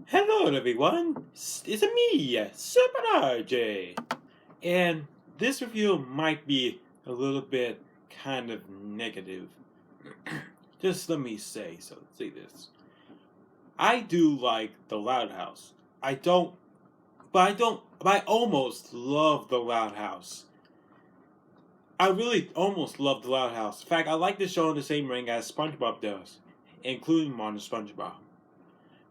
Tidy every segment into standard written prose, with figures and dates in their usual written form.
Hello everyone, it's me, Super RJ, and this review might be a little bit kind of negative. Just let me say this. I do like the Loud House. I almost love the Loud House. I really almost love the Loud House. In fact, I like the show in the same ring as SpongeBob does, including Modern SpongeBob.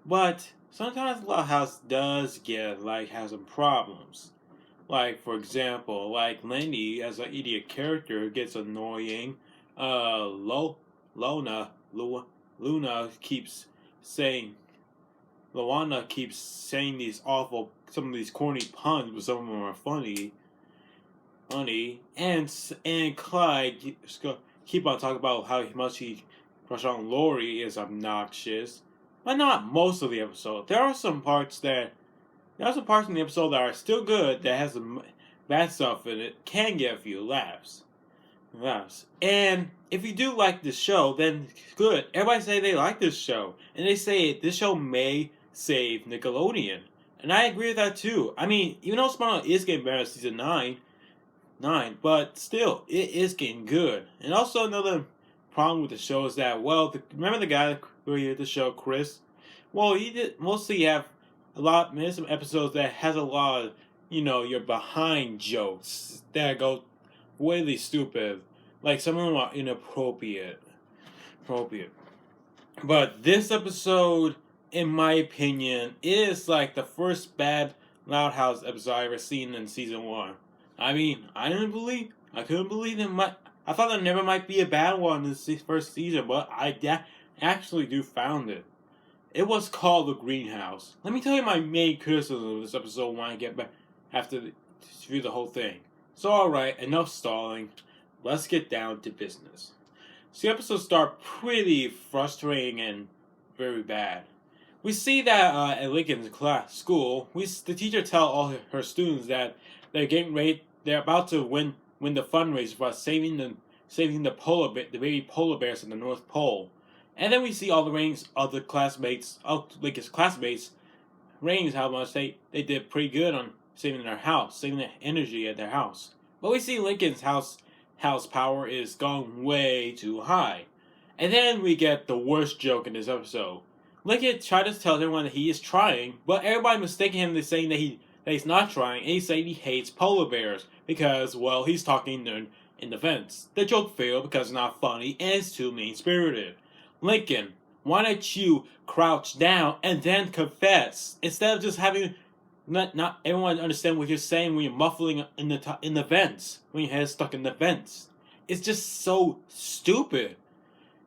But sometimes Loud House does have some problems. Like, for example, like Lenny as an idiot character gets annoying. Lo, Lona, Lu, Luna keeps saying, Luana keeps saying some of these corny puns, but some of them are funny. And Clyde keep on talking about how much he crush on Lori is obnoxious, but not most of the episode. There are some parts in the episode that are still good that has some bad stuff in it. Can get a few laughs. And if you do like this show, then good. Everybody say they like this show, and they say this show may save Nickelodeon, and I agree with that too. I mean, even though Smile is getting better in season nine, but still, it is getting good. And also another problem with the show is that, remember the guy who created the show, Chris? Well, he did mostly have made some episodes that has a lot of, your behind jokes that go really stupid. Like some of them are inappropriate. But this episode, in my opinion, is like the first bad Loud House episode I ever seen in season one. I mean, I couldn't believe I thought there never might be a bad one in this first season, but actually do found it. It was called The Greenhouse. Let me tell you my main criticism of this episode when I get back after view the whole thing. So alright, enough stalling. Let's get down to business. So the episodes start pretty frustrating and very bad. We see that at Lincoln's school, the teacher tell all her students that they're about to win the fundraiser for saving the baby polar bears in the North Pole. And then we see all the ratings of Lincoln's classmates, ratings how much they did pretty good on saving their house, saving the energy at their house. But we see Lincoln's house power is going way too high. And then we get the worst joke in this episode. Lincoln tries to tell everyone that he is trying, but everybody mistaking him as saying that he's not trying, and he's saying he hates polar bears because, well, he's talking in defense. The joke failed because it's not funny and it's too mean spirited. Lincoln, why don't you crouch down and then confess instead of just having not everyone understand what you're saying when you're muffling in the vents, when your head's stuck in the vents? It's just so stupid.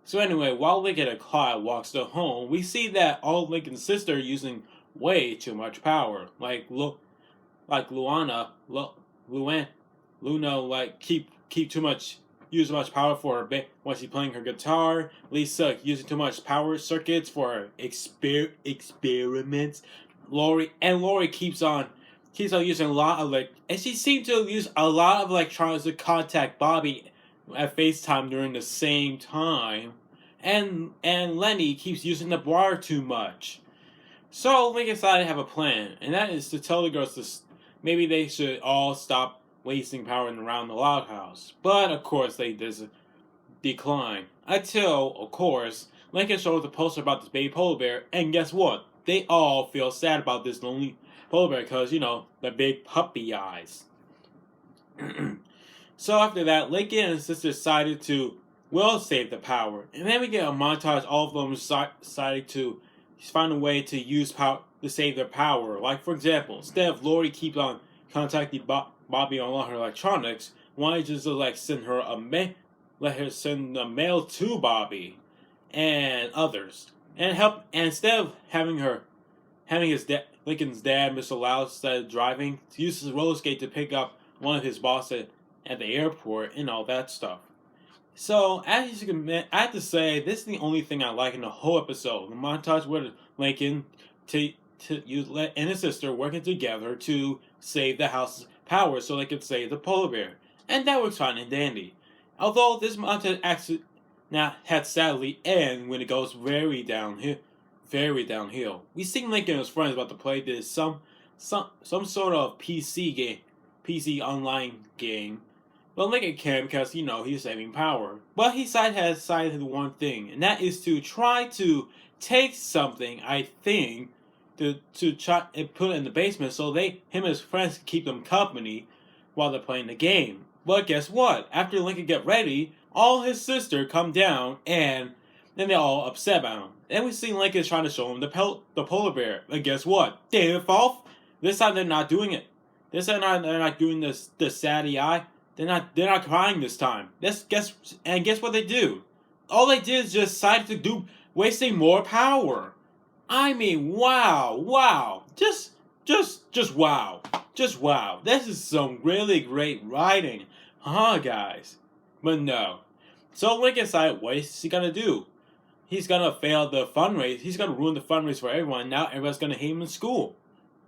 So anyway, while Lincoln and Clyde walks to home, we see that all Lincoln's sisters are using way too much power. Like Luna, like keep too much use too much power for her when she's playing her guitar. Lisa using too much power circuits for her experiments. Lori keeps on using a lot of and she seemed to use a lot of electronics to contact Bobby at FaceTime during the same time. And Lenny keeps using the bar too much. So Lincoln decided to have a plan, and that is to tell the girls maybe they should all stop wasting power around the Loud House. But of course they decline. Until, of course, Lincoln shows a poster about this baby polar bear, and guess what? They all feel sad about this lonely polar bear because, the big puppy eyes. So after that, Lincoln and his sister decided to save the power. And then we get a montage, all of them deciding to find a way to use power to save their power. Like, for example, instead of Lori keep on contacting Bobby on all her electronics, why don't you just let her send a mail to Bobby and others, and instead of having Lincoln's dad, Mr. Loud, instead of driving, to use his roller skate to pick up one of his bosses at the airport and all that stuff. So, as you can, I have to say, this is the only thing I like in the whole episode. The montage with Lincoln and his sister working together to save the house's power so they could save the polar bear. And that was fine and dandy. Although this montage actually had sadly end when it goes very downhill very downhill. We see Lincoln and his friends about to play this some sort of PC online game. But Lincoln can't because he's saving power. But he has decided one thing, and that is to try to take something, I think, to try and put it in the basement so him and his friends can keep them company while they're playing the game. But guess what? After Lincoln get ready, all his sister come down and then they're all upset about him. Then we see Lincoln trying to show him the polar bear. And guess what? They didn't fall. This time they're not doing it. This time they're not doing this the saddy eye. They're not crying this time. Guess what they do? All they did is just decide to do wasting more power. I mean, wow. Just wow. Just wow. This is some really great writing. Huh, guys? But no. So Lincoln decided, what is he gonna do? He's gonna fail the fundraise. He's gonna ruin the fundraise for everyone. Now everyone's gonna hate him in school.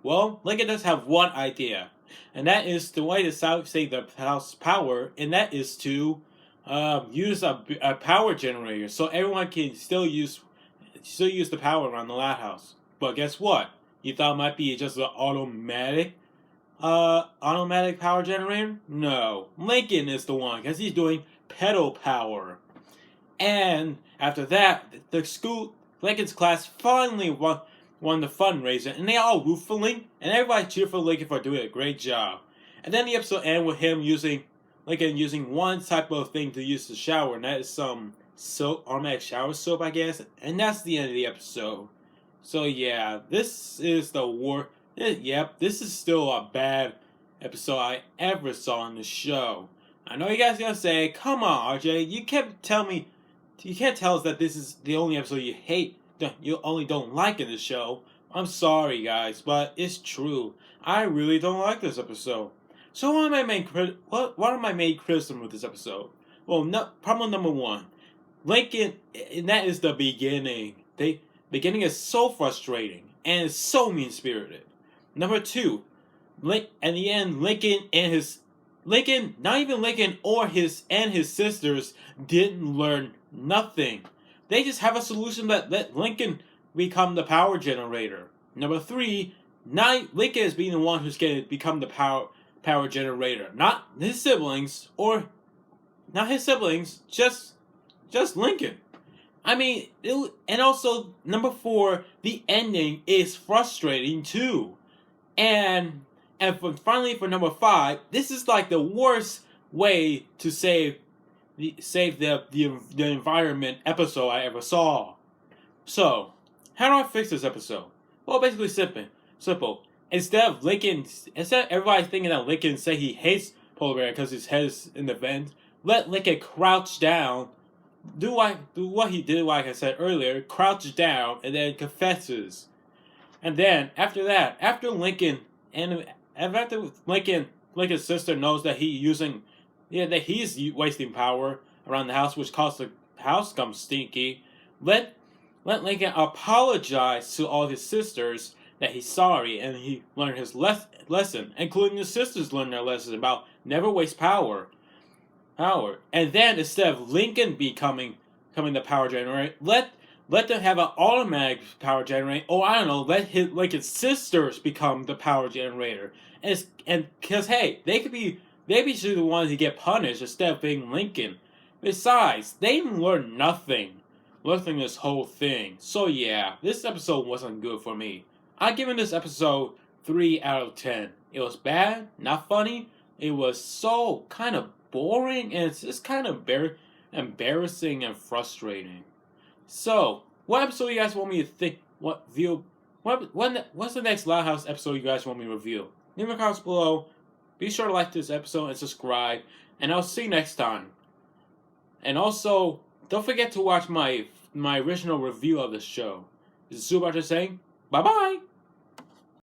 Well, Lincoln does have one idea. And that is the way to save the house power. And that is to use a power generator. So everyone can still use the power around the Loud House. But guess what? You thought it might be just an automatic power generator? No. Lincoln is the one, because he's doing pedal power. And after that, Lincoln's class finally won the fundraiser, and they all root for Lincoln, and everybody cheered for Lincoln for doing a great job. And then the episode ended with Lincoln using one type of thing to use to shower, and that is some automatic shower soap, I guess. And that's the end of the episode. So yeah, this is the war. Yep, this is still a bad episode I ever saw on the show. I know you guys are gonna say, "Come on, RJ, you can't tell us that this is the only episode you hate, you only don't like in the show." I'm sorry, guys, but it's true. I really don't like this episode. So what are my main criticisms with this episode? Well, problem number one, Lincoln, and that is the beginning. The beginning is so frustrating and it's so mean-spirited. Number two, in the end, not even Lincoln or his sisters didn't learn nothing. They just have a solution that let Lincoln become the power generator. Number three, Lincoln is being the one who's going to become the power generator, not his siblings, just Lincoln. I mean, and also number four, the ending is frustrating too. And finally for number five, this is like the worst way to save the environment episode I ever saw. So, how do I fix this episode? Well, basically simple. Instead of everybody thinking that Lincoln say he hates Polar Bear because his head is in the vent, let Lincoln crouch down, do what he did, like I said earlier, crouch down and then confesses. And then after that, after Lincoln's sister knows that he's wasting power around the house, which caused the house become stinky, let Lincoln apologize to all his sisters that he's sorry and he learned his lesson, including his sisters learned their lesson about never waste power. And then instead of Lincoln becoming the power generator, let them have an automatic power generator, or I don't know, let Lincoln's sisters become the power generator. And because hey, they should be the ones who get punished instead of being Lincoln. Besides, they learned nothing this whole thing. So yeah, this episode wasn't good for me. I'm giving this episode 3 out of 10. It was bad, not funny. It was so kind of boring, and it's just kind of embarrassing and frustrating. So, what episode you guys want me to think? What's the next Loud House episode you guys want me to review? Leave in the comments below. Be sure to like this episode and subscribe. And I'll see you next time. And also, don't forget to watch my original review of the show. This is Subaru saying, bye-bye!